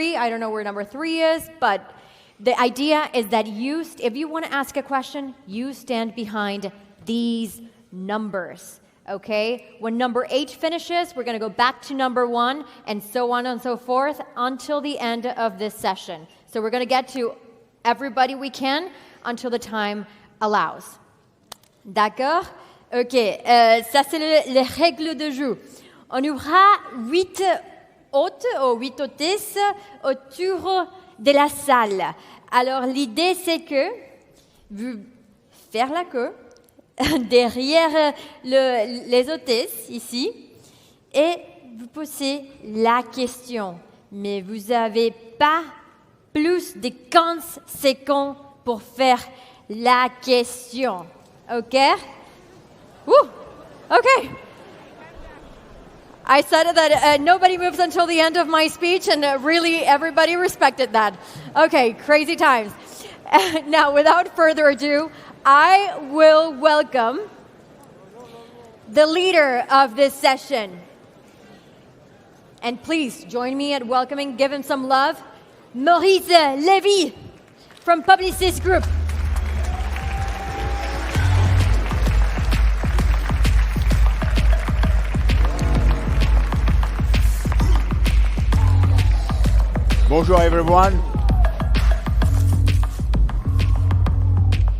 3. I don't know where number 3 is, but the idea is that if you want to ask a question, you stand behind these numbers, okay? When number 8 finishes, we're going to go back to number 1, and so on and so forth until the end of this session. So we're going to get to everybody we can until the time allows. D'accord? Ok, ça c'est les règles de jeu. On aura 8 hôtes ou 8 hôtesses autour de la salle. Alors l'idée c'est que vous faire la queue derrière les hôtesses ici et vous posez la question. Mais vous n'avez pas plus de 15 secondes pour faire la question. Ok? Woo! Okay. I said that nobody moves until the end of my speech, and really everybody respected that. Okay, crazy times. Now, without further ado, I will welcome the leader of this session. And please join me at welcoming, give him some love, Maurice Lévy from Publicis Group. Bonjour everyone.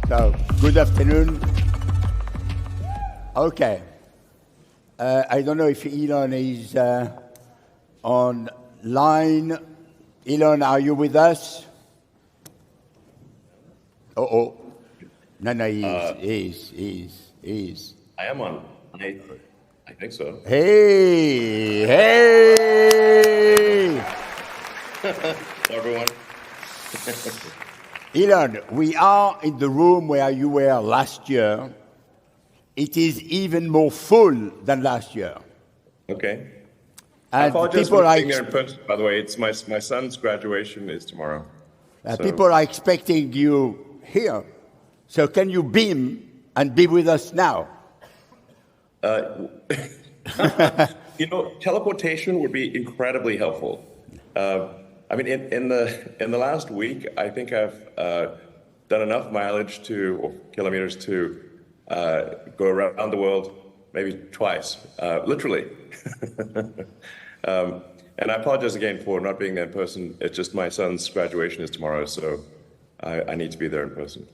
So, good afternoon. Okay. I don't know if Elon is online. Elon, are you with us? No, he is. I am on. I think so. Hey! Hello, everyone. Elon, we are in the room where you were last year. It is even more full than last year. Okay. And I apologize for being there in person, by the way. It's my son's graduation is tomorrow. So. People are expecting you here. So can you beam and be with us now? Teleportation would be incredibly helpful. I mean, in the last week, I think I've done enough mileage or kilometers to go around the world maybe twice, literally. And I apologize again for not being there in person. It's just my son's graduation is tomorrow, so I need to be there in person.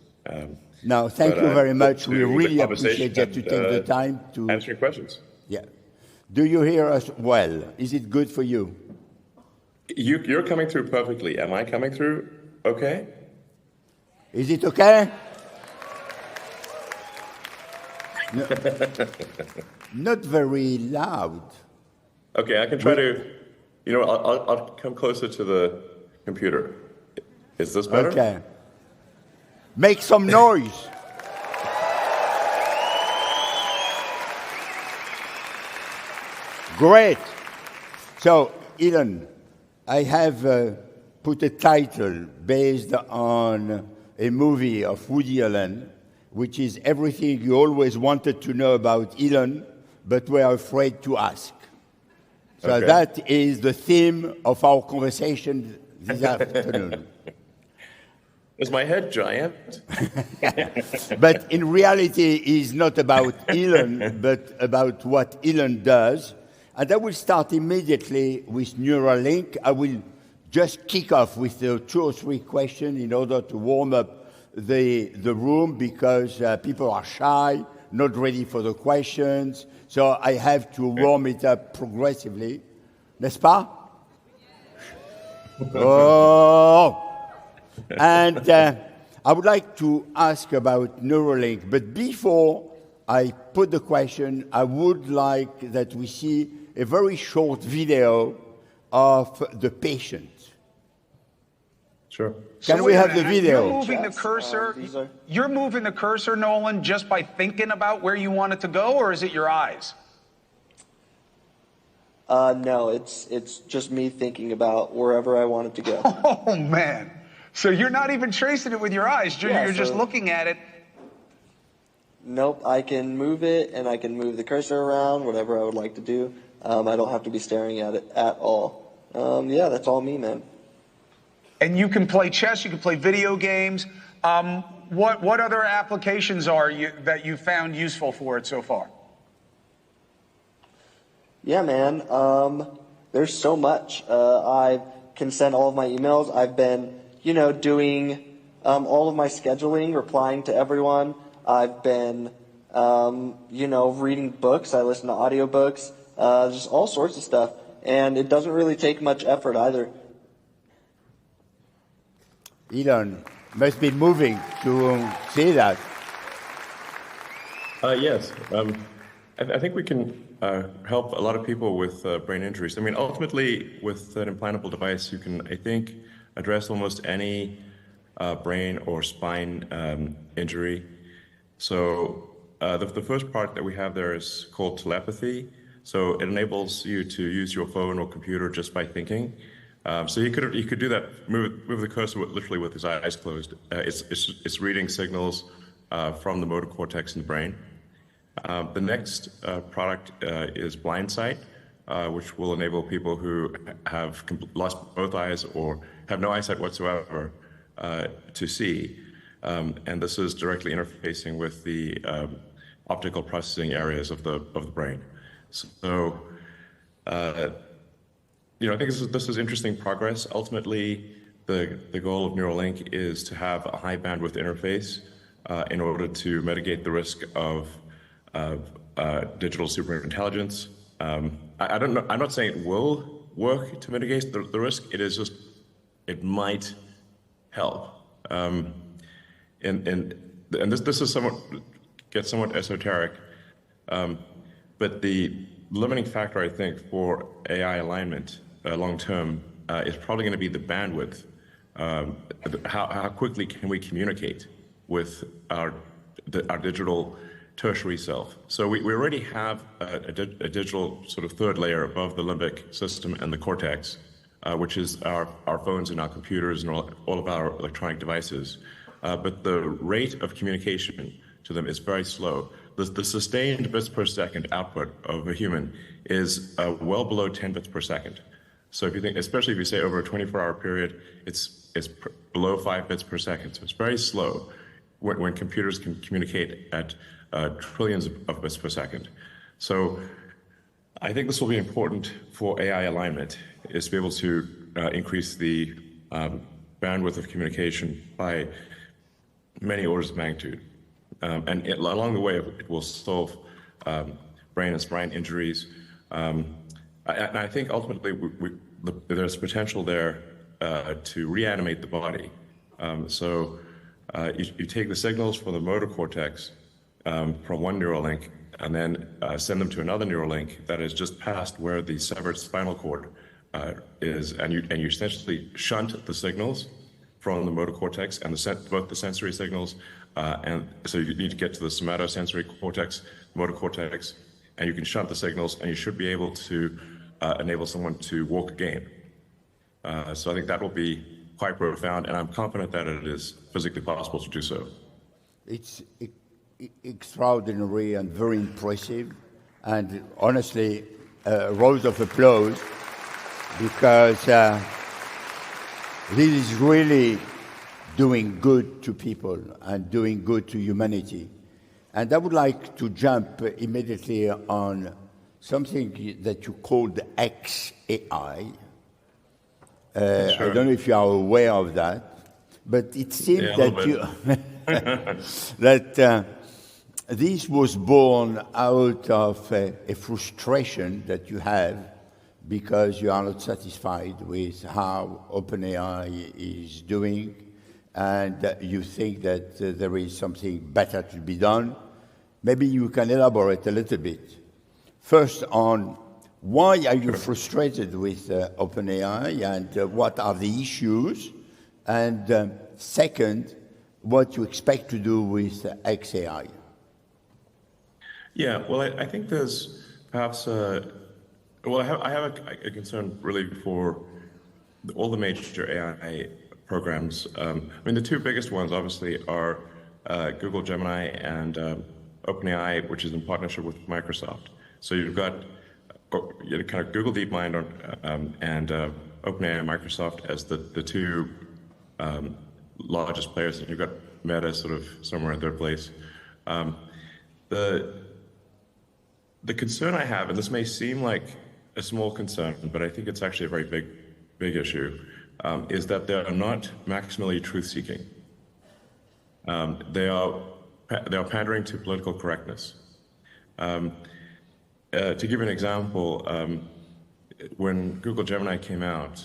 No, thank you very much. We really appreciate that you take the time to answer your questions. Yeah. Do you hear us well? Is it good for you? You're coming through perfectly. Am I coming through okay? Is it okay? No, not very loud. Okay, I can try to, I'll come closer to the computer. Is this better? Okay. Make some noise. Great. So, Elon, I have put a title based on a movie of Woody Allen, which is everything you always wanted to know about Elon, but were afraid to ask. So okay. That is the theme of our conversation this afternoon. Is my head giant? But in reality, it's not about Elon, but about what Elon does. And I will start immediately with Neuralink. I will just kick off with 2 or 3 questions in order to warm up the room because people are shy, not ready for the questions. So I have to warm it up progressively. N'est-ce pas? Oh! And I would like to ask about Neuralink. But before I put the question, I would like that we see a very short video of the patient. Sure. Can we have the video? You're moving the cursor. You're moving the cursor, Nolan, just by thinking about where you want it to go, or is it your eyes? No, it's just me thinking about wherever I want it to go. Oh man! So you're not even tracing it with your eyes. You're just looking at it. Nope, I can move it, and I can move the cursor around, whatever I would like to do. I don't have to be staring at it at all. Yeah, that's all me, man. And you can play chess, you can play video games. What other applications that you found useful for it so far? Yeah, man. There's so much. I can send all of my emails. I've been, doing all of my scheduling, replying to everyone. I've been, reading books. I listen to audiobooks, just all sorts of stuff. And it doesn't really take much effort either. Elon, must be moving to see that. Yes. I think we can help a lot of people with brain injuries. I mean, ultimately, with an implantable device, you can, I think, address almost any brain or spine injury. So the first part that we have there is called telepathy. So it enables you to use your phone or computer just by thinking. So you could do that. Move the cursor literally with his eyes closed. It's reading signals from the motor cortex in the brain. The next product is blind sight, which will enable people who have lost both eyes or have no eyesight whatsoever to see. And this is directly interfacing with the optical processing areas of the brain. So, I think this is interesting progress. Ultimately, the goal of Neuralink is to have a high bandwidth interface in order to mitigate the risk of digital superintelligence. I don't know. I'm not saying it will work to mitigate the risk. It is just it might help. And this is gets somewhat esoteric. But the limiting factor, I think, for AI alignment long term is probably going to be the bandwidth. How quickly can we communicate with our digital tertiary self? So we already have a digital sort of third layer above the limbic system and the cortex, which is our phones and our computers and all of our electronic devices. But the rate of communication to them is very slow. The sustained bits per second output of a human is well below 10 bits per second. So if you think, especially if you say over a 24-hour period, it's below 5 bits per second. So it's very slow when computers can communicate at trillions of bits per second. So I think this will be important for AI alignment, is to be able to increase the bandwidth of communication by many orders of magnitude. And along the way, it will solve brain and spine injuries. And I think ultimately there's potential there to reanimate the body. So you take the signals from the motor cortex from one neural link and then send them to another neural link that is just past where the severed spinal cord is, and you essentially shunt the signals from the motor cortex and both the sensory signals, and so you need to get to the somatosensory cortex, motor cortex, and you can shunt the signals, and you should be able to enable someone to walk again. So I think that will be quite profound, and I'm confident that it is physically possible to do so. It's extraordinary and very impressive, and honestly, rounds of applause, because this is really doing good to people and doing good to humanity. And I would like to jump immediately on something that you called XAI. Sure. I don't know if you are aware of that, but it seems that this was born out of a frustration that you have because you are not satisfied with how OpenAI is doing, and you think that there is something better to be done. Maybe you can elaborate a little bit. First, on why are you frustrated with OpenAI, and what are the issues? And second, what you expect to do with XAI? Yeah, well, I think there's perhaps I have a concern really for all the major AI programs. I mean, the two biggest ones obviously are Google Gemini and OpenAI, which is in partnership with Microsoft. So you've got kind of Google DeepMind and OpenAI and Microsoft as the two largest players, and you've got Meta sort of somewhere in third place. The concern I have, and this may seem like a small concern, but I think it's actually a very big issue, is that they are not maximally truth-seeking. They are pandering to political correctness. To give you an example, when Google Gemini came out,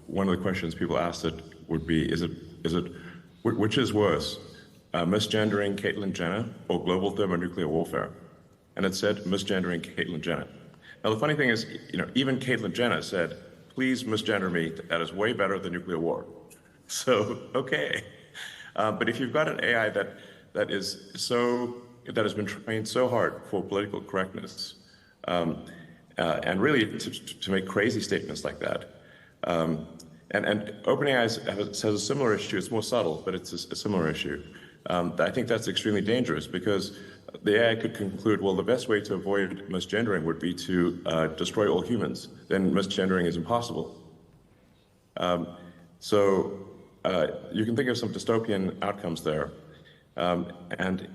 one of the questions people asked it would be, which is worse, misgendering Caitlyn Jenner or global thermonuclear warfare? And it said misgendering Caitlyn Jenner. Now the funny thing is, even Caitlyn Jenner said, please misgender me, that is way better than nuclear war. So, okay. But if you've got an AI that has been trained so hard for political correctness, and really to make crazy statements like that, and OpenAI has a similar issue. It's more subtle, but it's a similar issue. I think that's extremely dangerous because the AI could conclude, well, the best way to avoid misgendering would be to destroy all humans. Then misgendering is impossible. So you can think of some dystopian outcomes there. And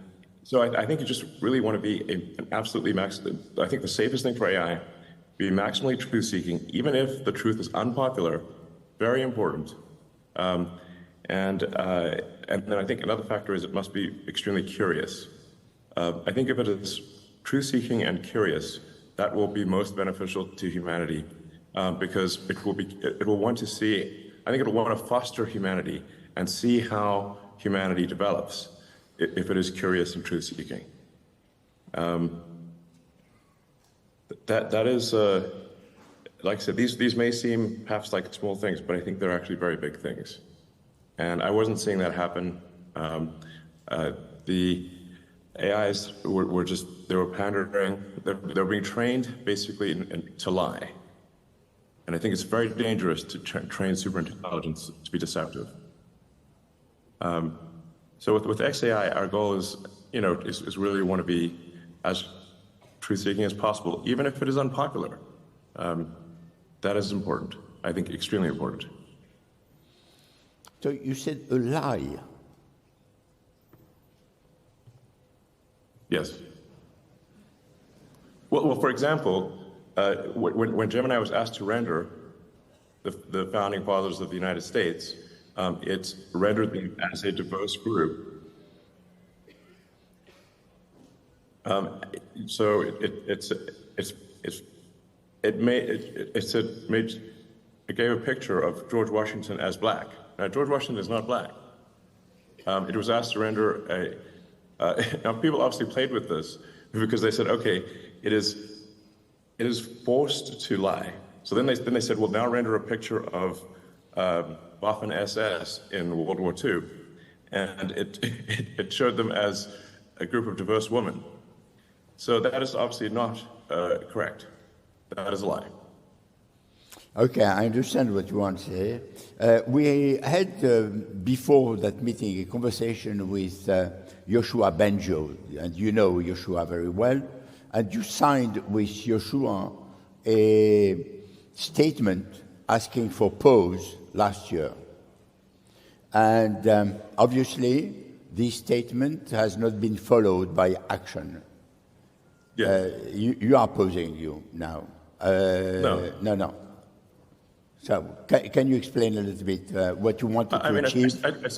so I think you just really want to be an absolutely I think the safest thing for AI, be maximally truth-seeking, even if the truth is unpopular, very important. And then I think another factor is it must be extremely curious. I think if it is truth-seeking and curious, that will be most beneficial to humanity because it will want to see, I think it will want to foster humanity and see how humanity develops if it is curious and truth-seeking. That is, like I said, these may seem perhaps like small things, but I think they're actually very big things. And I wasn't seeing that happen. The AIs they were pandering, they were being trained basically to lie. And I think it's very dangerous to train superintelligence to be deceptive. So with XAI, our goal is really want to be as truth-seeking as possible, even if it is unpopular. That is important, I think extremely important. So you said a lie. Yes. Well, for example, when Gemini was asked to render the founding fathers of the United States, it rendered them as a diverse group. So it gave a picture of George Washington as black. Now, George Washington is not black. It was asked to render now people obviously played with this because they said, okay, it is forced to lie. So then they said, well, now render a picture of Waffen SS in World War II, and it showed them as a group of diverse women. So that is obviously not correct. That is a lie. Okay, I understand what you want to say. We had, before that meeting, a conversation with Yoshua Benjo, and you know Yoshua very well, and you signed with Yoshua a statement asking for pause last year. And obviously, this statement has not been followed by action. Yes. You are posing you now. No. So, can you explain a little bit what you wanted to achieve? I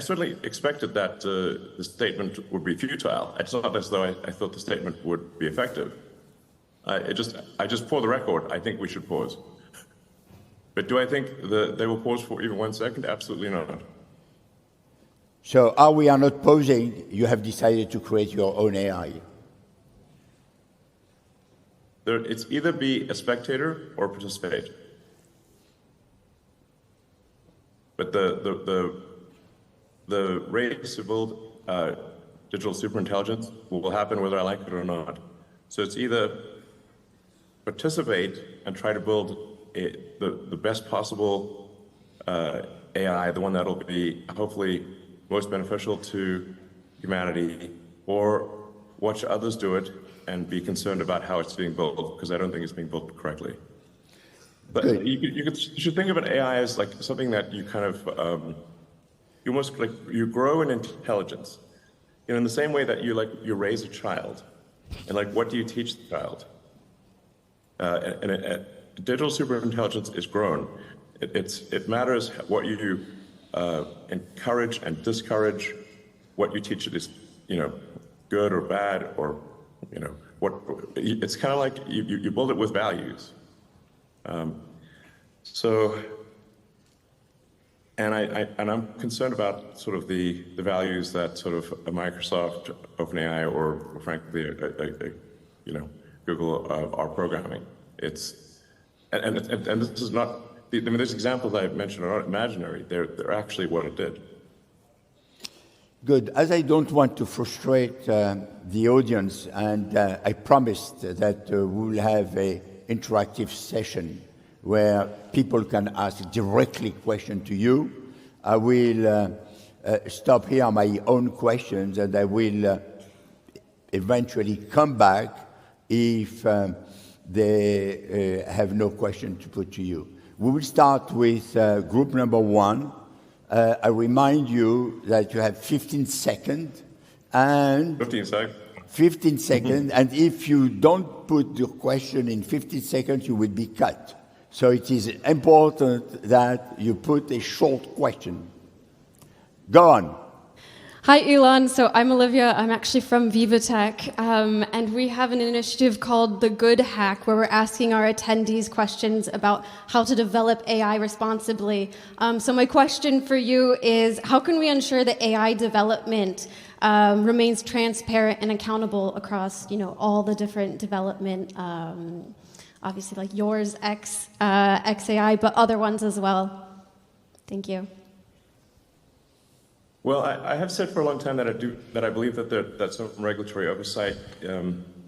certainly expected that the statement would be futile. It's not as though I thought the statement would be effective. I just, for the record, I think we should pause. But do I think they will pause for even 1 second? Absolutely not. So, we are not pausing. You have decided to create your own AI. It's either be a spectator or participate. But the race to build digital superintelligence will happen whether I like it or not. So it's either participate and try to build the best possible AI, the one that'll be hopefully most beneficial to humanity, or watch others do it and be concerned about how it's being built, because I don't think it's being built correctly. But Good. you should think of an AI as like something that you kind of, you almost like, you grow in intelligence. You know, in the same way that you raise a child. And like, what do you teach the child? Digital superintelligence is grown. It matters what you encourage and discourage, what you teach it is, you know, good or bad, or, you know, it's kind of like you build it with values. And I'm concerned about sort of the values that sort of a Microsoft, OpenAI, or frankly, you know, Google are programming. And this is not. I mean, these examples I mentioned are not imaginary. They're actually what it did. Good. As I don't want to frustrate the audience, and I promised that we'll have an interactive session where people can ask directly questions to you, I will stop here on my own questions, and I will eventually come back if they have no question to put to you. We will start with group number one. I remind you that you have 15 seconds, and 15 seconds. 15 seconds, and if you don't put your question in 15 seconds, you will be cut. So it is important that you put a short question. Go on. Hi, Elon. So I'm Olivia. I'm actually from VivaTech, and we have an initiative called The Good Hack, where we're asking our attendees questions about how to develop AI responsibly. So my question for you is, how can we ensure that AI development remains transparent and accountable across, you know, all the different development, obviously like yours, XAI, but other ones as well? Thank you. Well, I have said for a long time that I believe that some regulatory oversight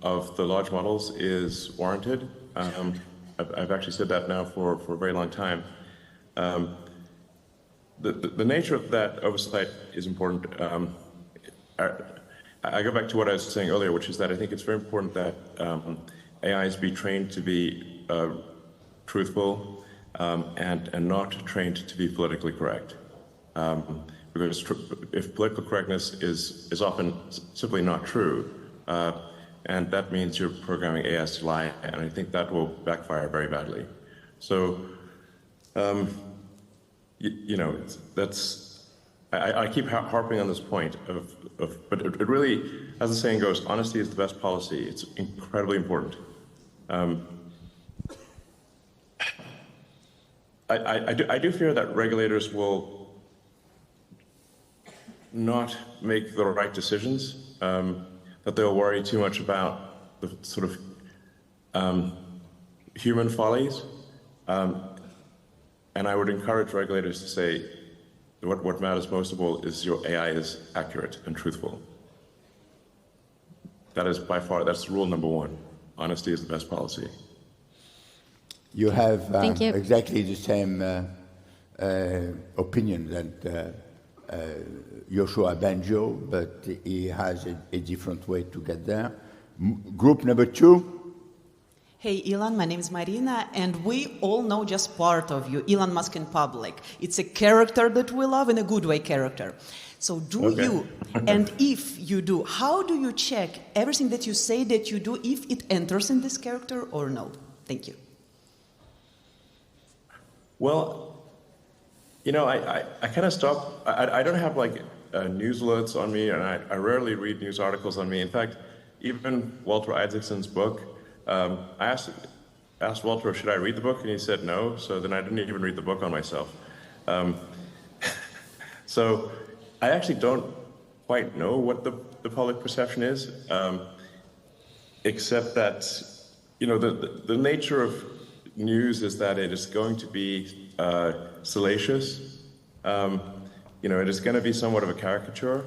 of the large models is warranted. I've actually said that now for a very long time. The nature of that oversight is important. I go back to what I was saying earlier, which is that I think it's very important that AIs be trained to be truthful and not trained to be politically correct. Because if political correctness is often simply not true, and that means you're programming AIs to lie, and I think that will backfire very badly. So, you know, I keep harping on this point but it really, as the saying goes, honesty is the best policy. It's incredibly important. I do fear that regulators will not make the right decisions, that they'll worry too much about the sort of human follies. And I would encourage regulators to say, what matters most of all is your AI is accurate and truthful. That is by far, that's rule number one. Honesty is the best policy. You have Thank you. exactly the same opinion that Yoshua Banjo, but he has a different way to get there. Group number two. Hey, Elon, my name is Marina, and we all know just part of you, Elon Musk in public. It's a character that we love, in a good way character. So do you, and if you do, how do you check everything that you say that you do, if it enters in this character or no? Thank you. Well, you know, I kind of stop. I don't have like news alerts on me, and I rarely read news articles on me. In fact, even Walter Isaacson's book, I asked Walter, should I read the book? And he said no, so then I didn't even read the book on myself. So I actually don't quite know what the public perception is, except that, you know, the nature of news is that it is going to be salacious. You know, it is going to be somewhat of a caricature,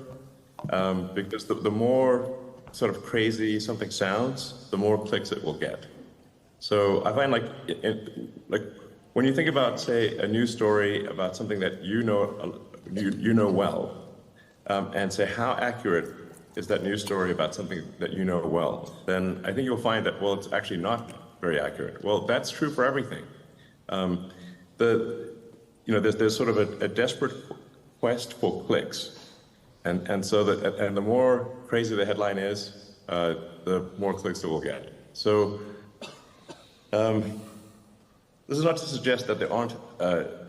because the more sort of crazy something sounds, the more clicks it will get. So I find like when you think about, say, a news story about something that you know well, and say how accurate is that news story about something that you know well, then I think you'll find that, well, it's actually not very accurate. Well, that's true for everything. There's sort of a desperate quest for clicks, and the more crazy the headline is, the more clicks it will get. So this is not to suggest that there aren't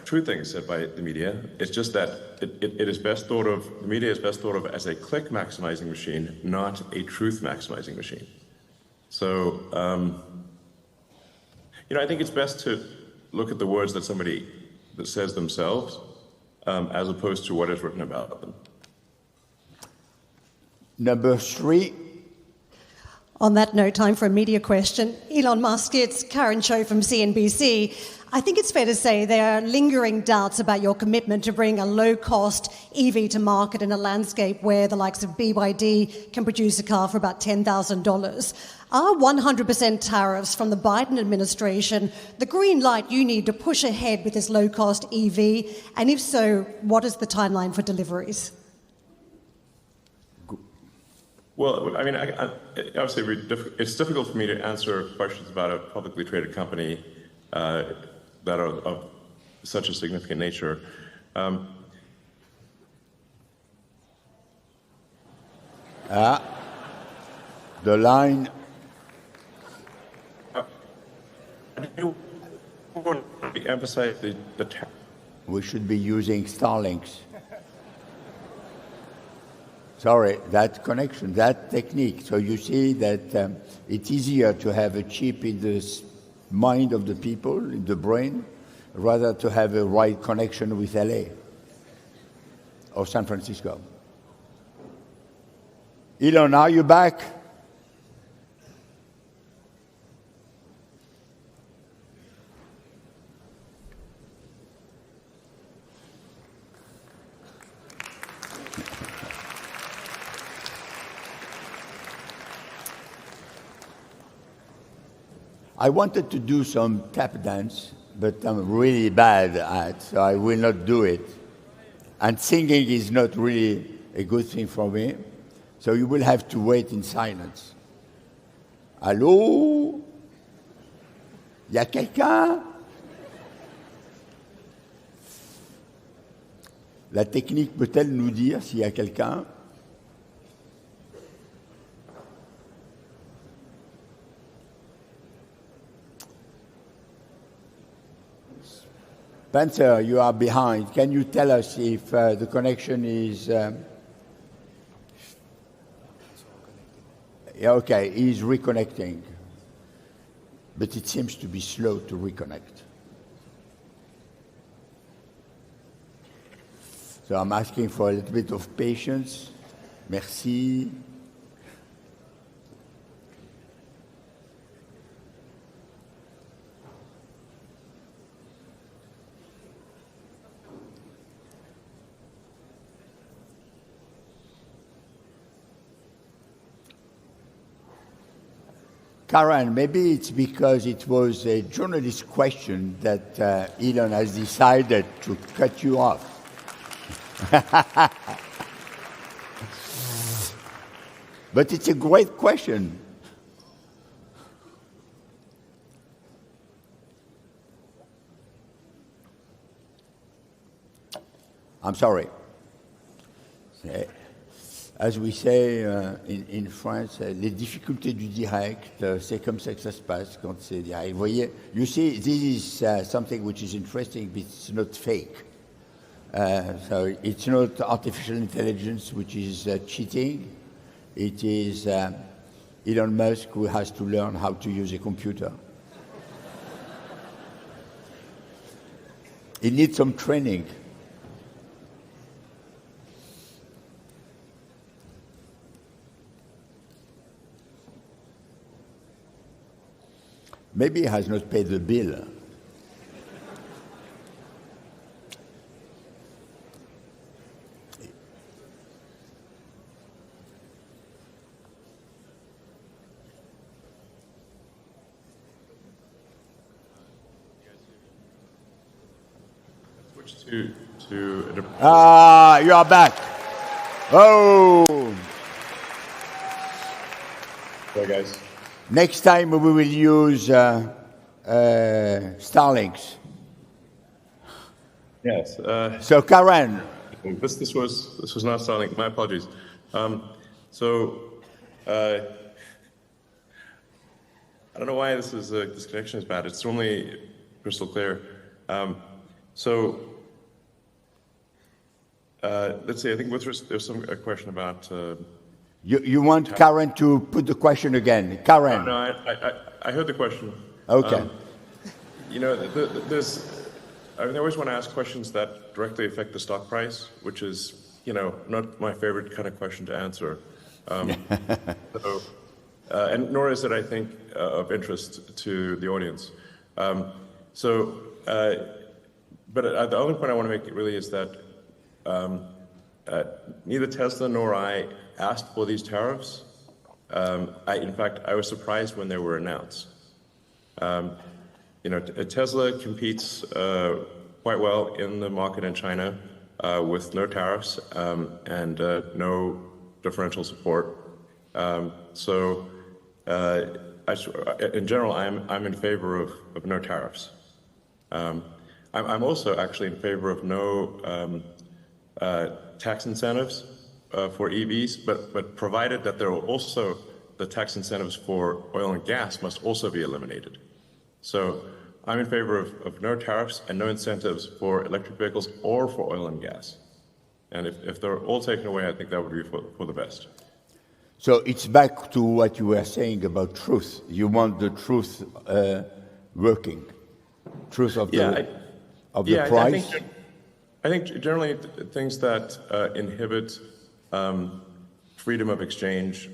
true things said by the media. It's just that it is best thought of, the media is best thought of as a click maximizing machine, not a truth maximizing machine. So, I think it's best to look at the words that somebody that says themselves, as opposed to what is written about them. Number 3. On that note, time for a media question. Elon Musk, it's Karen Cho from CNBC. I think it's fair to say there are lingering doubts about your commitment to bring a low-cost EV to market in a landscape where the likes of BYD can produce a car for about $10,000. Are 100% tariffs from the Biden administration the green light you need to push ahead with this low-cost EV? And if so, what is the timeline for deliveries? Well, I mean, obviously, it's difficult for me to answer questions about a publicly traded company that are of such a significant nature. The line. I do want to emphasize the We should be using Starlinks. Sorry, that connection, that technique. So you see that it's easier to have a chip in the mind of the people, in the brain, rather to have a right connection with LA or San Francisco. Elon, are you back? I wanted to do some tap dance, but I'm really bad at, so I will not do it. And singing is not really a good thing for me, so you will have to wait in silence. Allô? Y a quelqu'un? La technique peut-elle nous dire s'il y a quelqu'un? Spencer, you are behind. Can you tell us if the connection is... okay, he's reconnecting. But it seems to be slow to reconnect. So I'm asking for a little bit of patience. Merci. Karen, maybe it's because it was a journalist question that Elon has decided to cut you off. But it's a great question. I'm sorry. As we say in France, les difficultés du direct, c'est comme ça que ça se passe quand c'est direct. Vous voyez, you see, this is something which is interesting, but it's not fake. So it's not artificial intelligence which is cheating. It is Elon Musk who has to learn how to use a computer. He needs some training. Maybe he has not paid the bill. switch to you are back. Oh. Sorry, guys. Next time we will use Starlinks. Yes. So Karen, This was not Starlink. My apologies. I don't know why this connection is bad. It's normally crystal clear. Let's see. I think there's a question about. you want Karen to put the question again. Karen. No, I heard the question. Okay. I always want to ask questions that directly affect the stock price, which is, not my favorite kind of question to answer. And nor is it, I think, of interest to the audience. But the only point I want to make really is that neither Tesla nor I asked for these tariffs. In fact, I was surprised when they were announced. Tesla competes quite well in the market in China with no tariffs and no differential support. In general, I'm in favor of no tariffs. I'm also actually in favor of no tax incentives for EVs, but provided that there are also the tax incentives for oil and gas must also be eliminated. So I'm in favor of no tariffs and no incentives for electric vehicles or for oil and gas. And if they're all taken away, I think that would be for the best. So it's back to what you were saying about truth. You want the truth working, truth of the price. I think generally things that inhibit freedom of exchange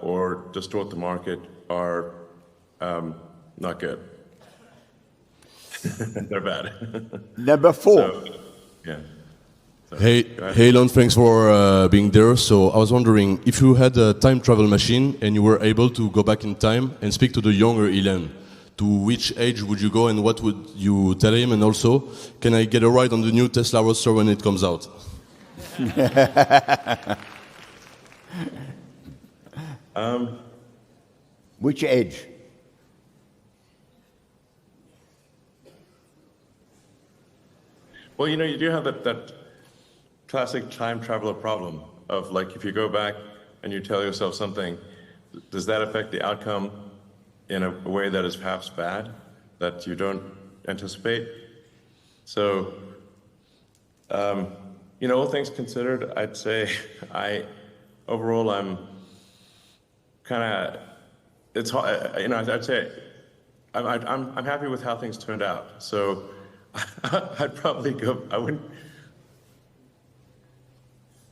or distort the market are not good. They're bad. Number 4. Hey, Elon, thanks for being there. So I was wondering, if you had a time travel machine and you were able to go back in time and speak to the younger Elon, to which age would you go and what would you tell him? And also, can I get a ride on the new Tesla Roadster when it comes out? Which age? Well, you do have that classic time traveler problem of, like, if you go back and you tell yourself something, does that affect the outcome in a way that is perhaps bad, that you don't anticipate? So, all things considered, I'd say overall I'm kind of, it's hard, I'd say I'm happy with how things turned out. So I'd probably go,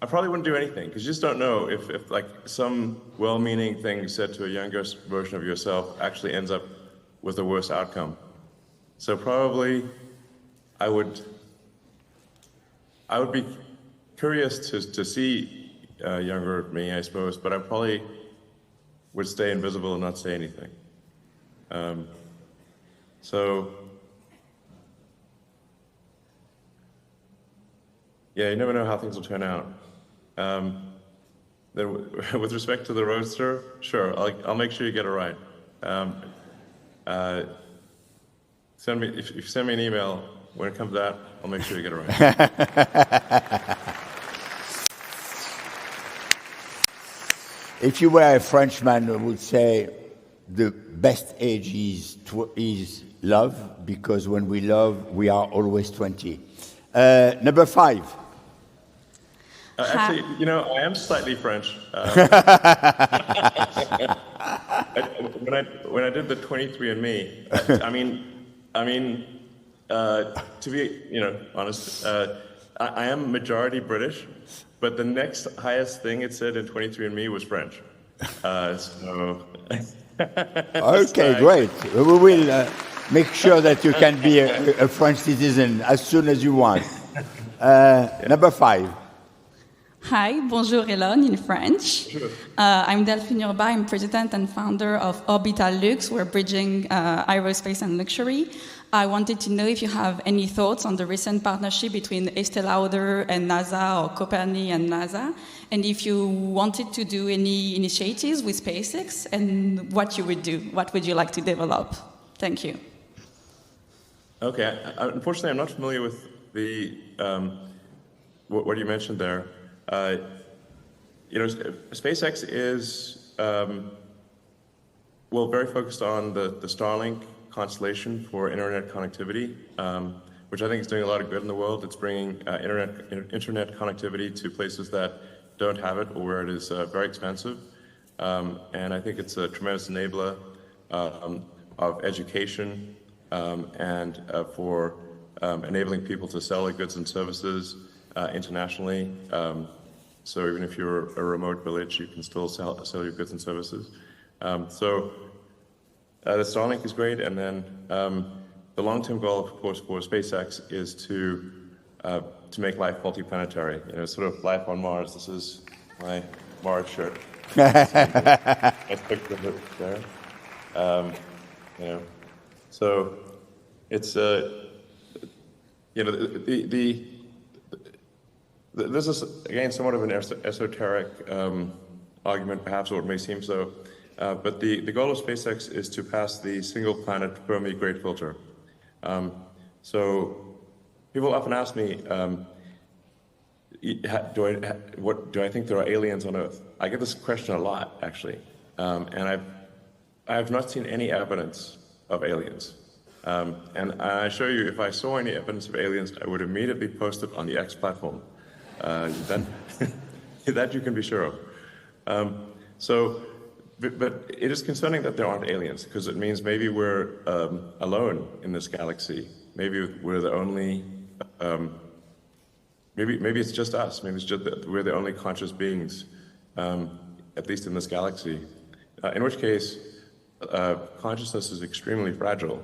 I probably wouldn't do anything, because you just don't know if like some well-meaning thing said to a younger version of yourself actually ends up with a worse outcome. So probably I would be curious to see younger me, I suppose, but I probably would stay invisible and not say anything. Yeah, you never know how things will turn out. With respect to the Roadster, sure, I'll make sure you get a ride. If you send me an email when it comes out, I'll make sure you get a ride. If you were a Frenchman, I would say the best age is love, because when we love, we are always 20. Number 5. Actually, I am slightly French. When I did the 23andMe, to be honest, I am majority British, but the next highest thing it said in 23andMe was French. Okay, great. We will make sure that you can be a French citizen as soon as you want. Number 5. Hi, bonjour Elon in French. I'm Delphine Urba. I'm president and founder of Orbital Lux. We're bridging aerospace and luxury. I wanted to know if you have any thoughts on the recent partnership between Estée Lauder and NASA, or Copernic and NASA, and if you wanted to do any initiatives with SpaceX, and what you would do. What would you like to develop? Thank you. Okay. Unfortunately, I'm not familiar with what you mentioned there, SpaceX is very focused on the Starlink constellation for internet connectivity, which I think is doing a lot of good in the world. It's bringing internet connectivity to places that don't have it or where it is very expensive. And I think it's a tremendous enabler of education and for enabling people to sell their goods and services internationally. So even if you're a remote village, you can still sell your goods and services. So the Starlink is great, and then the long-term goal, of course, for SpaceX is to make life multiplanetary. Sort of life on Mars. This is my Mars shirt. Nice picture of it there. So it's this is again somewhat of an esoteric argument, perhaps, or it may seem so. But the goal of SpaceX is to pass the single planet Fermi Great Filter. So people often ask me, do I think there are aliens on Earth? I get this question a lot, actually, and I have not seen any evidence of aliens. And I assure you, if I saw any evidence of aliens, I would immediately post it on the X platform. That you can be sure of. But it is concerning that there aren't aliens, because it means maybe we're alone in this galaxy. Maybe we're the only. Maybe it's just us. Maybe it's just that we're the only conscious beings, at least in this galaxy. In which case, consciousness is extremely fragile,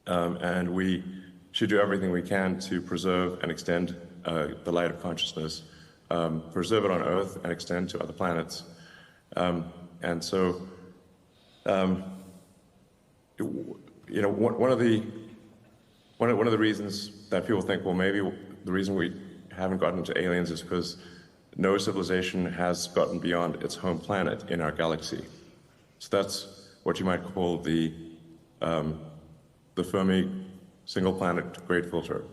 and we should do everything we can to preserve and extend the light of consciousness, preserve it on Earth and extend to other planets. And so, one of the reasons that people think, well, maybe the reason we haven't gotten into aliens is because no civilization has gotten beyond its home planet in our galaxy. So that's what you might call the Fermi single planet great filter.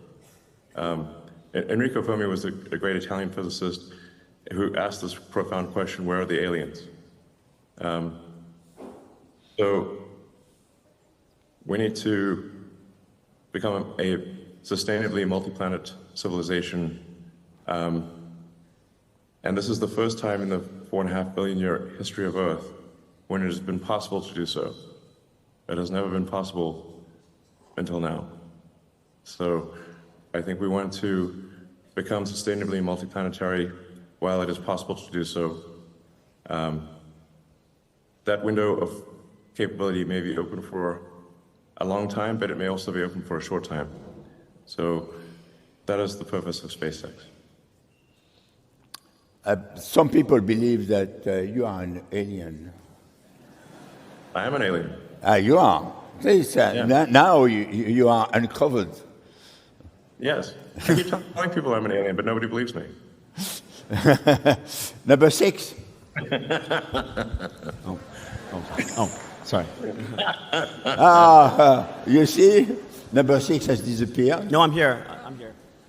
Enrico Fermi was a great Italian physicist who asked this profound question: where are the aliens? So we need to become a sustainably multi-planet civilization, and this is the first time in the 4.5 billion year history of Earth when it has been possible to do so. It has never been possible until now. So I think we want to become sustainably multiplanetary while it is possible to do so. That window of capability may be open for a long time, but it may also be open for a short time. So that is the purpose of SpaceX. Some people believe that you are an alien. I am an alien. You are. Please, now you are uncovered. Yes. I keep telling people I'm an alien, but nobody believes me. Number 6. Sorry. You see, number 6 has disappeared. No, I'm here.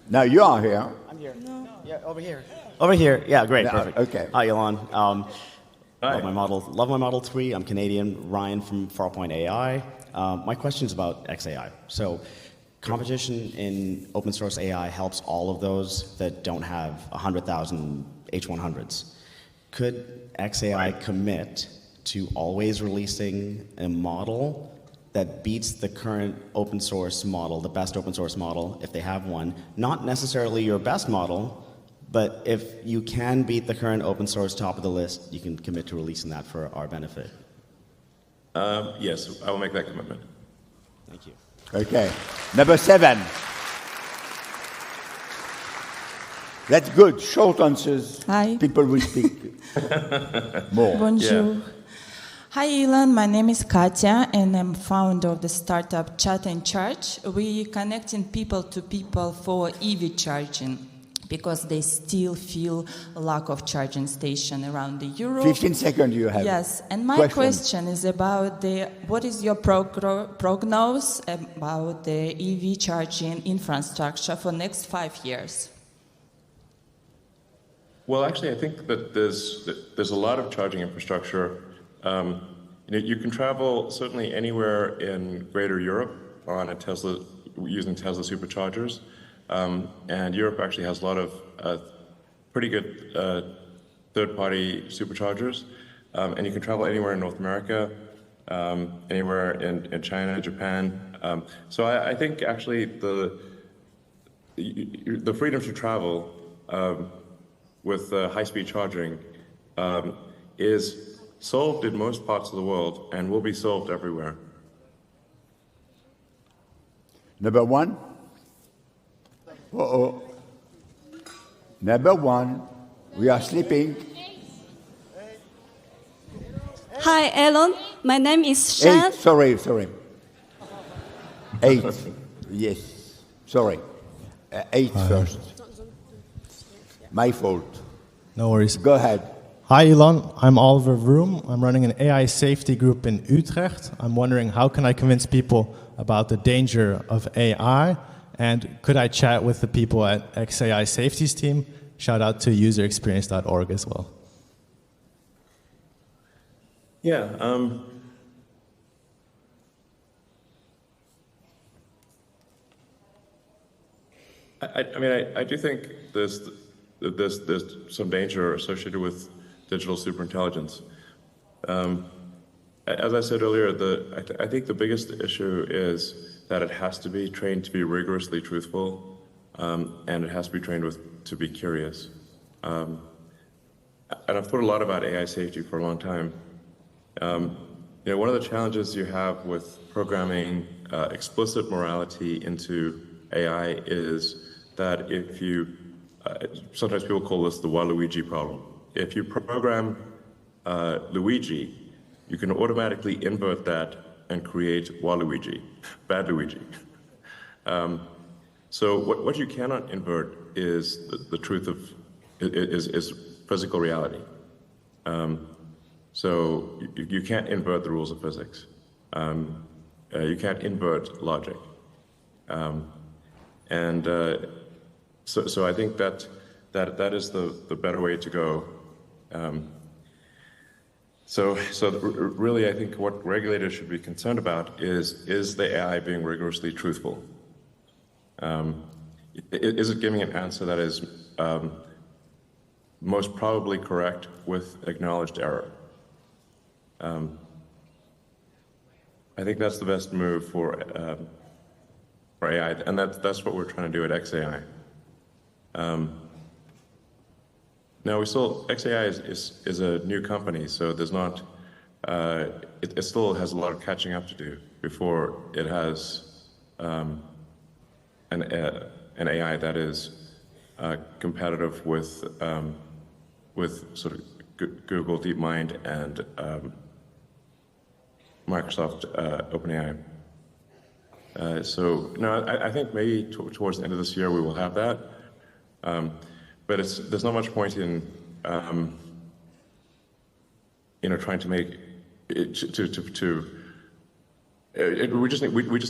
Now you are here. I'm here. No. Yeah, over here. Over here. Yeah, great. Perfect. Okay. Hi, Elon. Hi. Love my Model 3. I'm Canadian. Ryan from Farpoint AI. My question is about XAI. So, competition in open source AI helps all of those that don't have 100,000 H100s. Could XAI commit to always releasing a model that beats the current open source model, the best open source model, if they have one? Not necessarily your best model, but if you can beat the current open source top of the list, you can commit to releasing that for our benefit. Yes, I will make that commitment. Thank you. Okay. Number 7. That's good. Short answers. Hi. People will speak more. Bonjour. Yeah. Hi, Elon. My name is Katya, and I'm founder of the startup Chat and Charge. We connecting people to people for EV charging. because they still feel a lack of charging station around the Europe. 15 seconds you have. Yes, and my question is about what is your prognosis about the EV charging infrastructure for next 5 years? Well, actually, I think that there's a lot of charging infrastructure. You can travel certainly anywhere in Greater Europe on a Tesla using Tesla superchargers, and Europe actually has a lot of pretty good third-party superchargers, and you can travel anywhere in North America, anywhere in China, Japan. So I think actually the freedom to travel with high-speed charging is solved in most parts of the world and will be solved everywhere. Number one? Uh-oh. Number one. We are sleeping. Hi, Elon. My name is Shan. 8, sorry. 8. Yes. Sorry. 8 first. My fault. No worries. Go ahead. Hi, Elon. I'm Oliver Vroom. I'm running an AI safety group in Utrecht. I'm wondering, how can I convince people about the danger of AI? And could I chat with the people at XAI Safety's team? Shout out to userexperience.org as well. Yeah. I do think there's some danger associated with digital superintelligence. As I said earlier, I think the biggest issue is that it has to be trained to be rigorously truthful, and it has to be trained to be curious. And I've thought a lot about AI safety for a long time. One of the challenges you have with programming explicit morality into AI is that if you, sometimes people call this the Waluigi problem. If you program Luigi, you can automatically invert that and create Waluigi, bad Luigi. So what you cannot invert is the truth of, is physical reality. So you can't invert the rules of physics. You can't invert logic. So I think that is the better way to go. So really, I think what regulators should be concerned about is the AI being rigorously truthful? Is it giving an answer that is most probably correct with acknowledged error? I think that's the best move for AI, and that's what we're trying to do at XAI. Now, XAI is a new company, so there's not, it still has a lot of catching up to do before it has an AI that is competitive with sort of Google DeepMind and Microsoft OpenAI. So no, I think maybe towards the end of this year we will have that. But there's not much point in trying to make it we just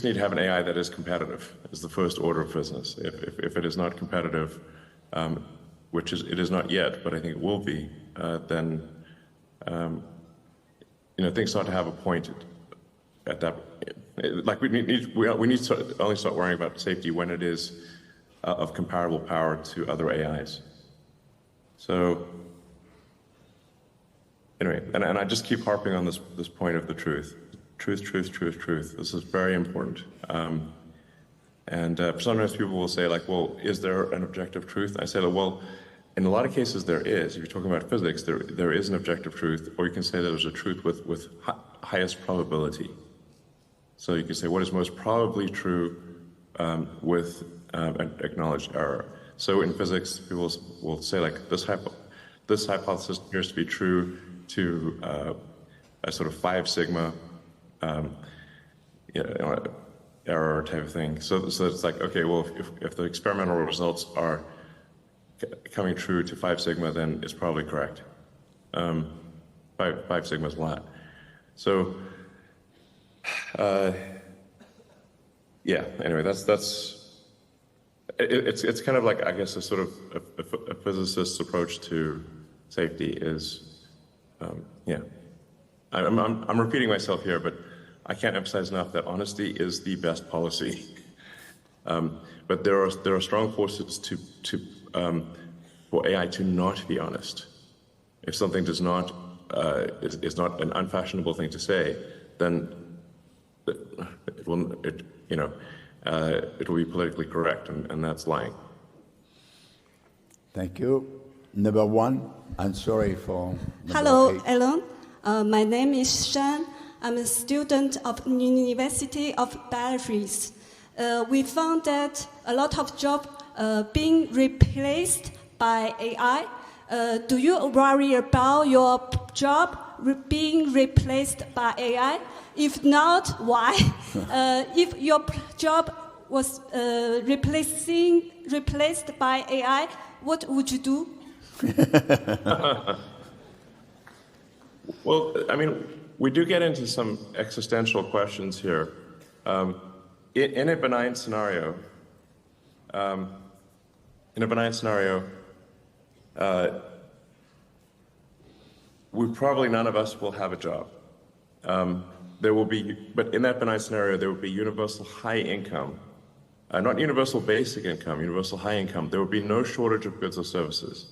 need to have an AI that is competitive. Is the first order of business. If it is not competitive, which it is not yet, but I think it will be, then things start to have a point at that. Like we need to only start worrying about safety when it is of comparable power to other AIs. So anyway, and I just keep harping on this point of the truth. Truth. This is very important. And sometimes people will say, like, well, is there an objective truth? I say, well, in a lot of cases there is. If you're talking about physics, there is an objective truth, or you can say there's a truth with highest probability. So you can say what is most probably true with an acknowledged error. So in physics, people will say, like, this hypothesis appears to be true to a sort of 5 sigma error type of thing. So it's like, okay, well, if the experimental results are coming true to 5 sigma, then it's probably correct. 5 sigma is a lot. So, yeah. Anyway, it's kind of like, I guess, a sort of a physicist's approach to safety is, yeah. I'm repeating myself here, but I can't emphasize enough that honesty is the best policy. But there are strong forces for AI to not be honest. If something does not is not an unfashionable thing to say, then it will be politically correct, and that's lying. Thank you. Number 1, and sorry for. Hello, Elon. My name is Shan. I'm a student of University of Paris. We found that a lot of jobs being replaced by AI. Do you worry about your job being replaced by AI? If not, why? If your job was replaced by AI, what would you do? Well, I mean, we do get into some existential questions here. In a benign scenario, probably none of us will have a job. There will be, but in that benign scenario, there will be universal high income, not universal basic income, universal high income. There will be no shortage of goods or services.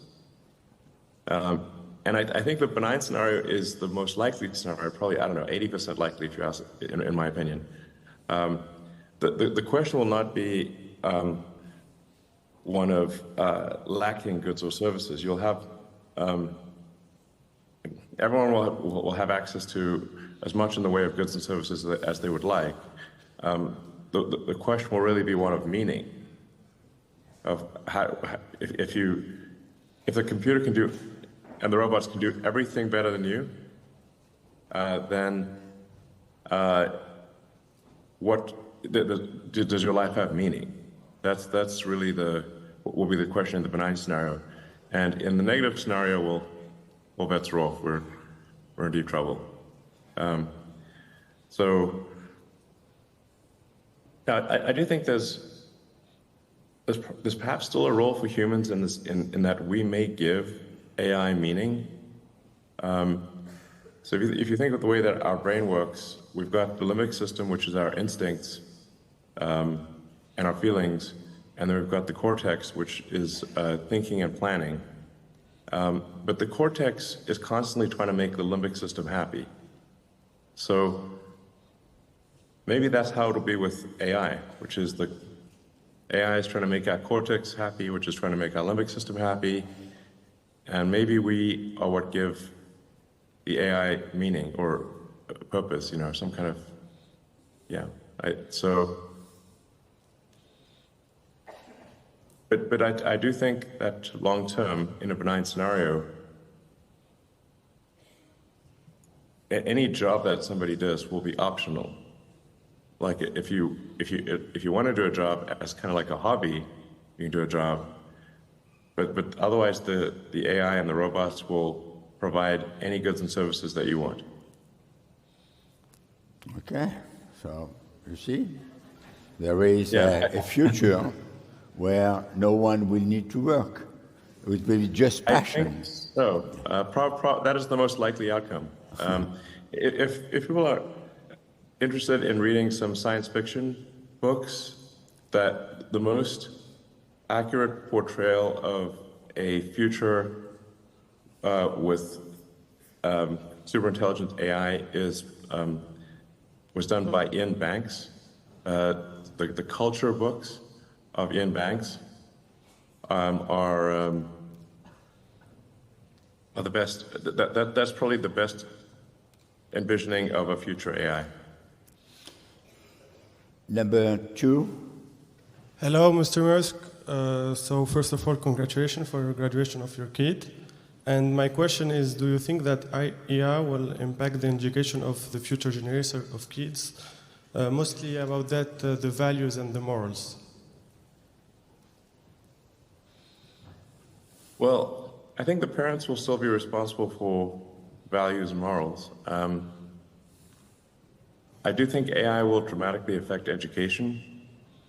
And I think the benign scenario is the most likely scenario, probably, 80% likely, if you ask, in my opinion. The question will not be one of lacking goods or services. You'll have, everyone will have access to as much in the way of goods and services as they would like. The question will really be one of meaning, of how, if the computer can do, and the robots can do everything better than you, then does your life have meaning? That's really will be the question in the benign scenario. And in the negative scenario, well, bets are off. We're in deep trouble. So I do think there's perhaps still a role for humans in that we may give AI meaning. So if you think of the way that our brain works, we've got the limbic system, which is our instincts and our feelings, and then we've got the cortex, which is thinking and planning. But the cortex is constantly trying to make the limbic system happy. So maybe that's how it'll be with AI, which is the AI is trying to make our cortex happy, which is trying to make our limbic system happy. And maybe we are what give the AI meaning or purpose, some kind of, yeah. But I do think that long term, in a benign scenario, any job that somebody does will be optional. Like if you want to do a job as kind of like a hobby, you can do a job. But otherwise, the AI and the robots will provide any goods and services that you want. Okay, so you see, there is a future where no one will need to work. It will be just passion. I think so. That is the most likely outcome. If people are interested in reading some science fiction books, that the most accurate portrayal of a future with superintelligent AI was done by Ian Banks. The culture books of Ian Banks are the best. That's probably the best envisioning of a future AI. Number 2. Hello, Mr. Musk. So first of all, congratulations for your graduation of your kid. And my question is, do you think that AI will impact the education of the future generation of kids? Mostly about that, the values and the morals. Well, I think the parents will still be responsible for values and morals. I do think AI will dramatically affect education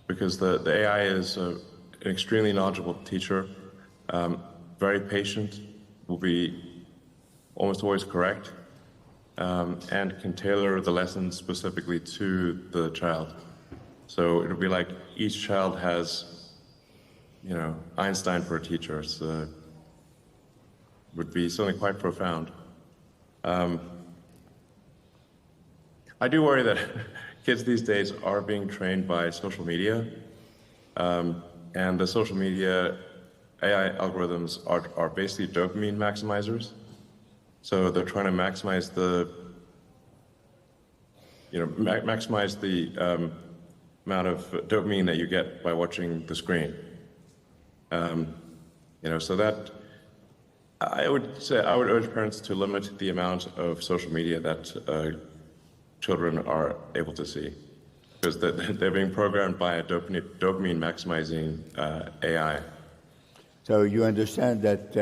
because the AI is an extremely knowledgeable teacher, very patient, will be almost always correct, and can tailor the lessons specifically to the child. So it'll be like each child has, you know, Einstein for a teacher. It's, would be something quite profound. I do worry that kids these days are being trained by social media, and the social media AI algorithms are basically dopamine maximizers. So they're trying to maximize the, maximize the amount of dopamine that you get by watching the screen. So that I would urge parents to limit the amount of social media that children are able to see, because they're being programmed by a dopamine maximizing AI. So you understand that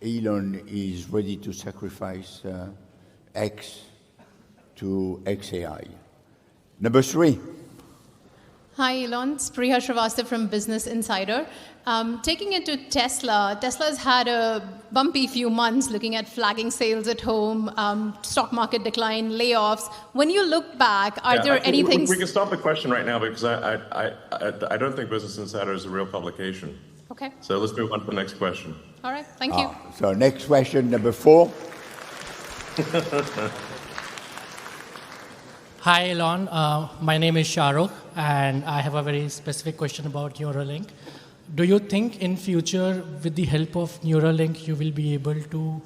Elon is ready to sacrifice X to XAI. Number 3. Hi, Elon. It's Priya Srivastava from Business Insider. Taking it to Tesla, Tesla's had a bumpy few months looking at flagging sales at home, stock market decline, layoffs. When you look back, are there any things... We can stop the question right now because I don't think Business Insider is a real publication. Okay. So let's move on to the next question. All right. Thank you. So next question, number 4. Hi, Elon. My name is Shahrukh, and I have a very specific question about Neuralink. Do you think in future, with the help of Neuralink, you will be able to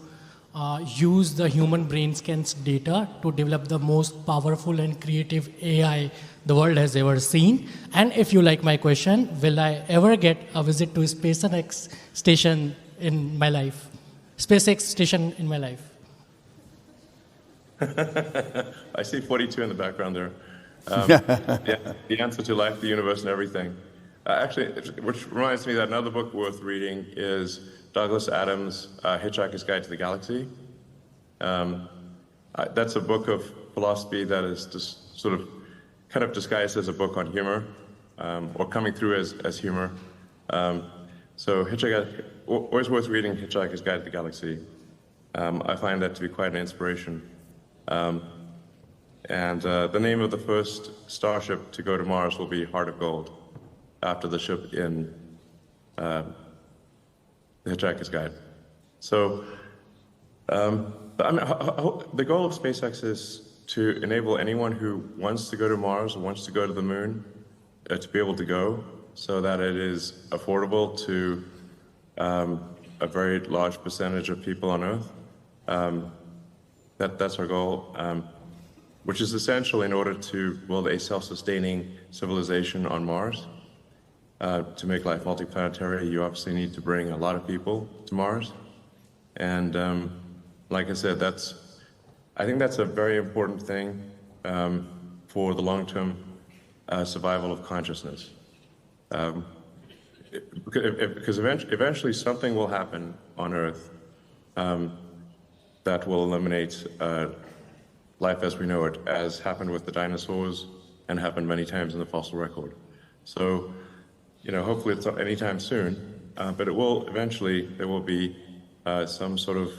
use the human brain scans data to develop the most powerful and creative AI the world has ever seen? And if you like my question, will I ever get a visit to a SpaceX station in my life? SpaceX station in my life? I see 42 in the background there. The answer to life, the universe, and everything. Actually, which reminds me that another book worth reading is Douglas Adams' Hitchhiker's Guide to the Galaxy. That's a book of philosophy that is just sort of kind of disguised as a book on humor, or coming through as humor. So always worth reading Hitchhiker's Guide to the Galaxy. I find that to be quite an inspiration. And the name of the first starship to go to Mars will be Heart of Gold, after the ship in The Hitchhiker's Guide. So the goal of SpaceX is to enable anyone who wants to go to Mars or wants to go to the moon to be able to go, so that it is affordable to a very large percentage of people on Earth. That's our goal, which is essential in order to build a self-sustaining civilization on Mars. To make life multiplanetary, you obviously need to bring a lot of people to Mars. And like I said, I think that's a very important thing for the long-term survival of consciousness. Because eventually something will happen on Earth that will eliminate life as we know it, as happened with the dinosaurs and happened many times in the fossil record. So, hopefully it's not anytime soon, but it will eventually, there will be some sort of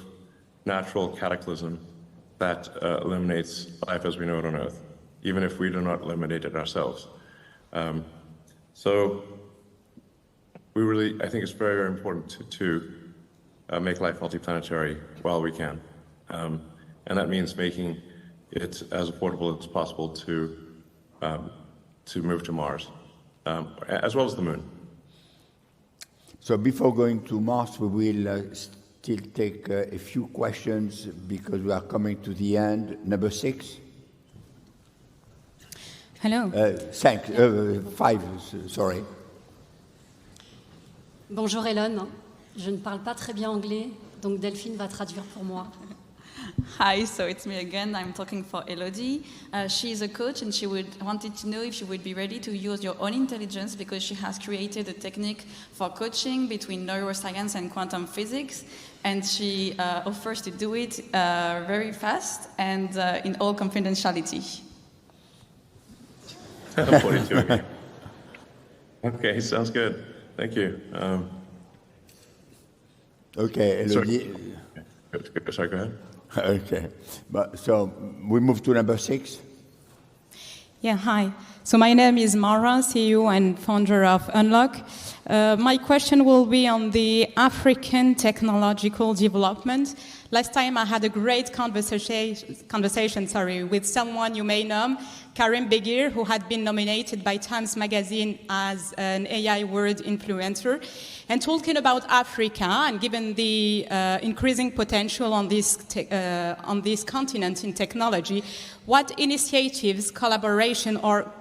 natural cataclysm that eliminates life as we know it on Earth, even if we do not eliminate it ourselves. So I think it's very, very important to make life multiplanetary while we can. And that means making it as affordable as possible to move to Mars, as well as the moon. So before going to Mars, we will still take a few questions because we are coming to the end. Number 6. Hello. 5, sorry. Bonjour Elon. Je ne parle pas très bien anglais, donc Delphine va traduire pour moi. Hi, so it's me again. I'm talking for Elodie. She's a coach and she wanted to know if you would be ready to use your own intelligence because she has created a technique for coaching between neuroscience and quantum physics. And she offers to do it very fast and in all confidentiality. 42 again. Okay, sounds good. Thank you. Okay, Elodie. Sorry, go ahead. Okay, so we move to number 6. Yeah, hi. So my name is Mara, CEO and founder of Unlock. My question will be on the African technological development. Last time I had a great conversation with someone you may know, Karim Begir, who had been nominated by Times Magazine as an AI world influencer. And talking about Africa, and given the increasing potential on this continent in technology, what initiatives, collaboration, or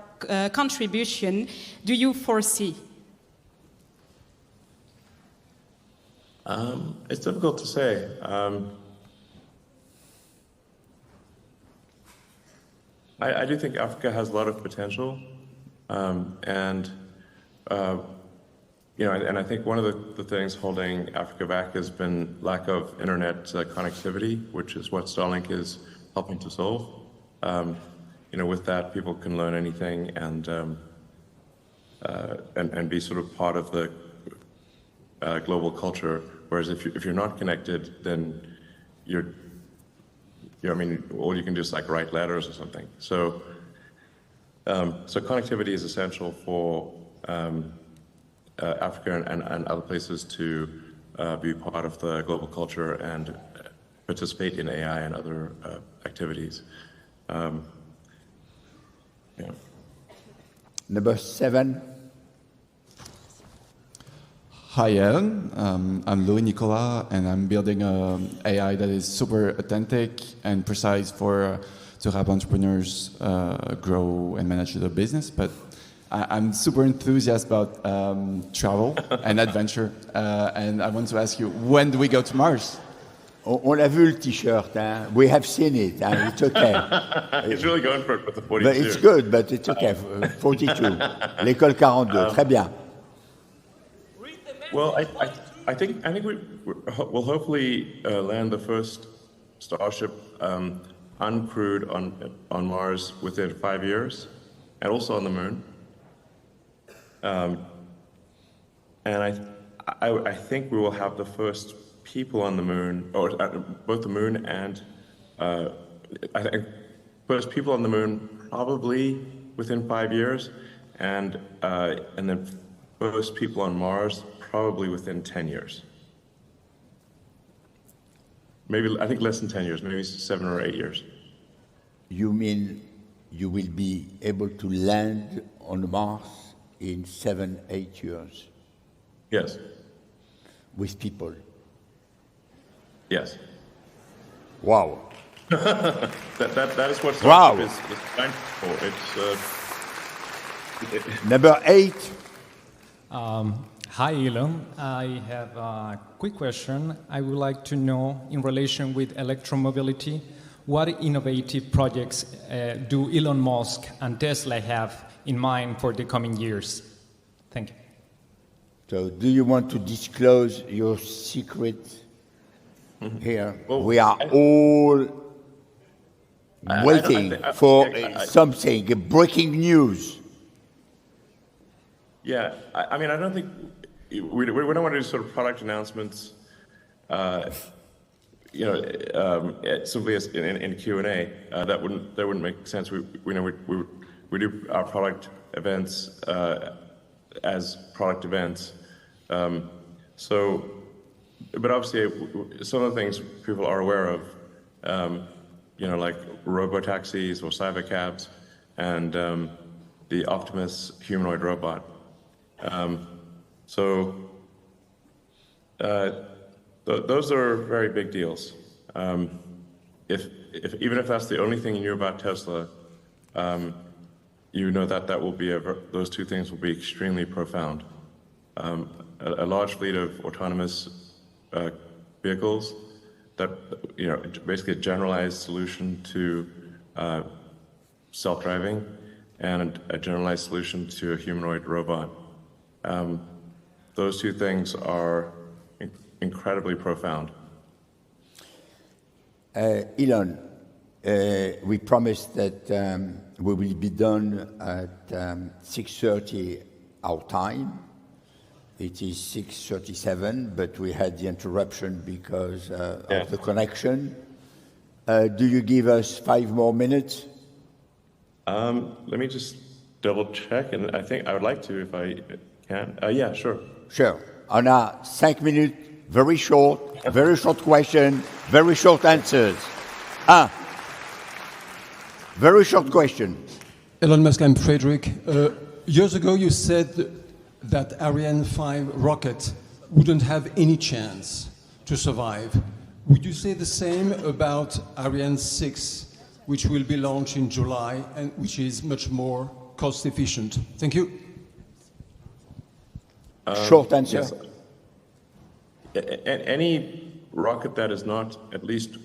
contribution do you foresee? It's difficult to say. I do think Africa has a lot of potential, and I think one of the things holding Africa back has been lack of internet connectivity, which is what Starlink is helping to solve. With that, people can learn anything and be sort of part of the global culture. Whereas if you're not connected, then all you can do is like write letters or something. So connectivity is essential for Africa and other places to be part of the global culture and participate in AI and other activities. Number 7. Hi, Ellen. I'm Louis Nicolas, and I'm building an AI that is super authentic and precise to help entrepreneurs grow and manage their business. But I'm super enthusiastic about travel and adventure, and I want to ask you, when do we go to Mars? On a vu le t-shirt, hein? We have seen it, hein? It's okay. He's really going for it with the 42. But it's good, but it's okay. 42. L'école 42, très bien. Well, I think we'll hopefully land the first Starship uncrewed on Mars within 5 years, and also on the Moon. And I think we will have the first people on the Moon, or both the Moon and I think first people on the Moon probably within 5 years, and then first people on Mars probably within 10 years. Maybe, I think less than 10 years, maybe 7 or 8 years. You mean you will be able to land on Mars in 7, 8 years? Yes. With people? Yes. Wow. that is what Wow. Starship is designed for. It's Number 8. Hi, Elon. I have a quick question. I would like to know, in relation with electromobility, what innovative projects do Elon Musk and Tesla have in mind for the coming years? Thank you. So, do you want to disclose your secret here? Well, we are all waiting for something, breaking news. Yeah, I mean, I don't think we don't want to do sort of product announcements, simply as in Q&A. That wouldn't make sense. We do our product events as product events. But obviously, some of the things people are aware of, like robotaxis or cybercabs, and the Optimus humanoid robot. Those are very big deals. Even if that's the only thing you knew about Tesla, you know that will be those two things will be extremely profound. A large fleet of autonomous vehicles that basically a generalized solution to self-driving and a generalized solution to a humanoid robot. Those two things are incredibly profound. Elon, we promised that we will be done at 6:30 our time. It is 6:37, but we had the interruption because of the connection. Do you give us 5 more minutes? Let me just double check, and I think I would like to if I can. Yeah, sure. Sure. On a 5 minutes, very short question, very short answers. Very short question. Elon Musk, I'm Frederick. Years ago, you said that Ariane 5 rocket wouldn't have any chance to survive. Would you say the same about Ariane 6, which will be launched in July and which is much more cost efficient? Thank you. Short answer. Yes. Any rocket that is not at least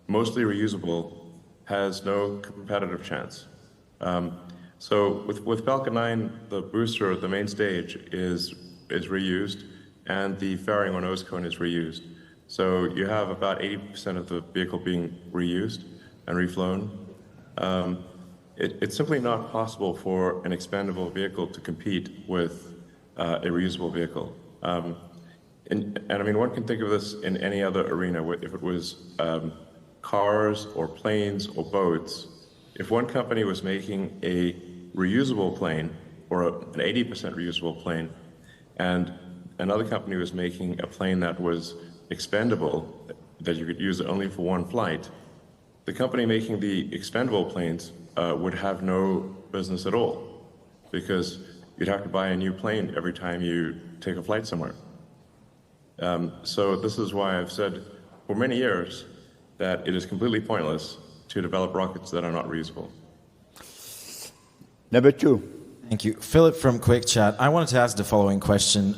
mostly reusable has no competitive chance. So with Falcon 9, the booster, the main stage, is reused, and the fairing or nose cone is reused. So you have about 80% of the vehicle being reused and reflown. It's simply not possible for an expandable vehicle to compete with a reusable vehicle. And I mean, one can think of this in any other arena. If it was cars or planes or boats, if one company was making a reusable plane or an 80% reusable plane, and another company was making a plane that was expendable, that you could use only for one flight, the company making the expendable planes would have no business at all, because you'd have to buy a new plane every time you take a flight somewhere. So this is why I've said for many years that it is completely pointless to develop rockets that are not reusable. Number 2. Thank you. Philip from Quick Chat. I wanted to ask the following question.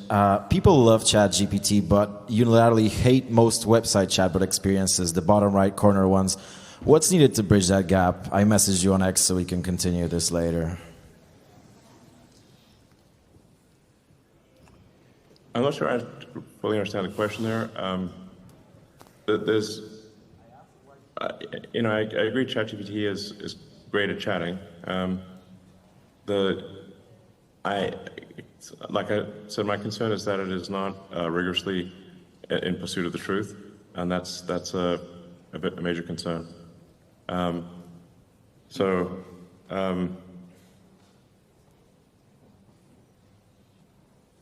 People love ChatGPT, but unilaterally hate most website chatbot experiences, the bottom right corner ones. What's needed to bridge that gap? I messaged you on X so we can continue this later. I'm not sure I fully understand the question there. I agree ChatGPT is great at chatting. Like I said, my concern is that it is not rigorously in pursuit of the truth, and that's a major concern.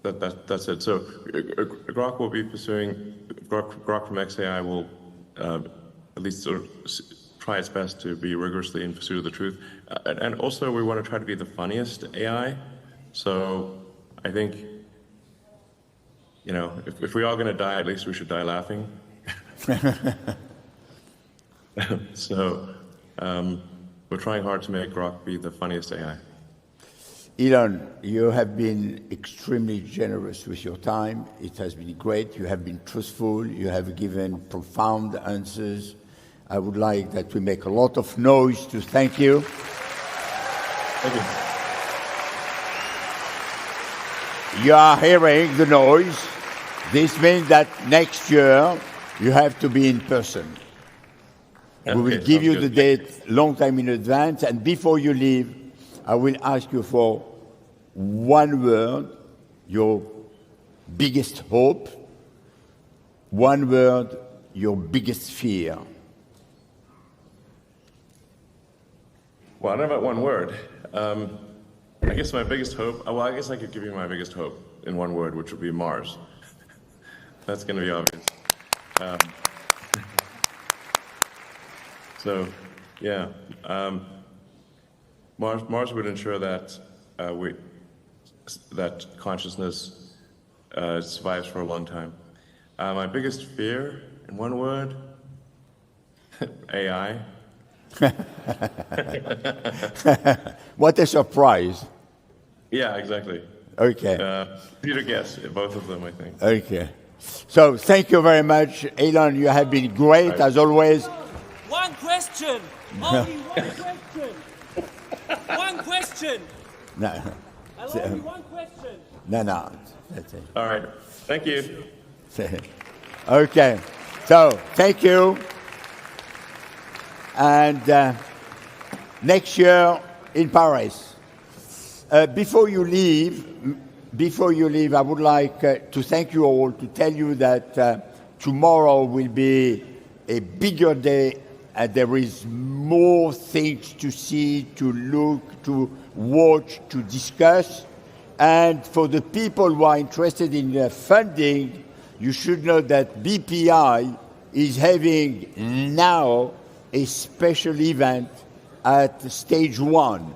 That's it. So Grok will be pursuing, Grok from XAI will at least sort of try its best to be rigorously in pursuit of the truth. And also we want to try to be the funniest AI. So I think, if we are going to die, at least we should die laughing. So we're trying hard to make Grok be the funniest AI. Elon, you have been extremely generous with your time. It has been great. You have been truthful. You have given profound answers. I would like that we make a lot of noise to thank you. Thank you. You are hearing the noise. This means that next year you have to be in person. Okay, we will give you the date long time in advance, and before you leave, I will ask you for one word, your biggest hope, one word, your biggest fear. Well, I don't know about one word. I guess my biggest hope, I guess I could give you my biggest hope in one word, which would be Mars. That's going to be obvious. So, yeah. Mars would ensure that that consciousness survives for a long time. My biggest fear, in one word, AI. What a surprise. Yeah, exactly. Okay. You to guess both of them, I think. Okay. So thank you very much, Elon. You have been great as always. One question. Only one question. One question. No. Only one question. No. That's it. All right. Thank you. Okay. So thank you. And next year in Paris. Before you leave, I would like to thank you all, to tell you that tomorrow will be a bigger day, and there is more things to see, to look, to watch, to discuss. And for the people who are interested in funding, you should know that BPI is having now a special event at stage 1.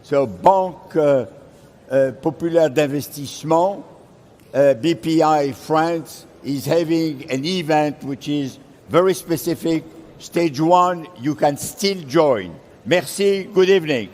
So Banque Populaire d'Investissement, BPI France, is having an event which is very specific. Stage 1, you can still join. Merci, good evening.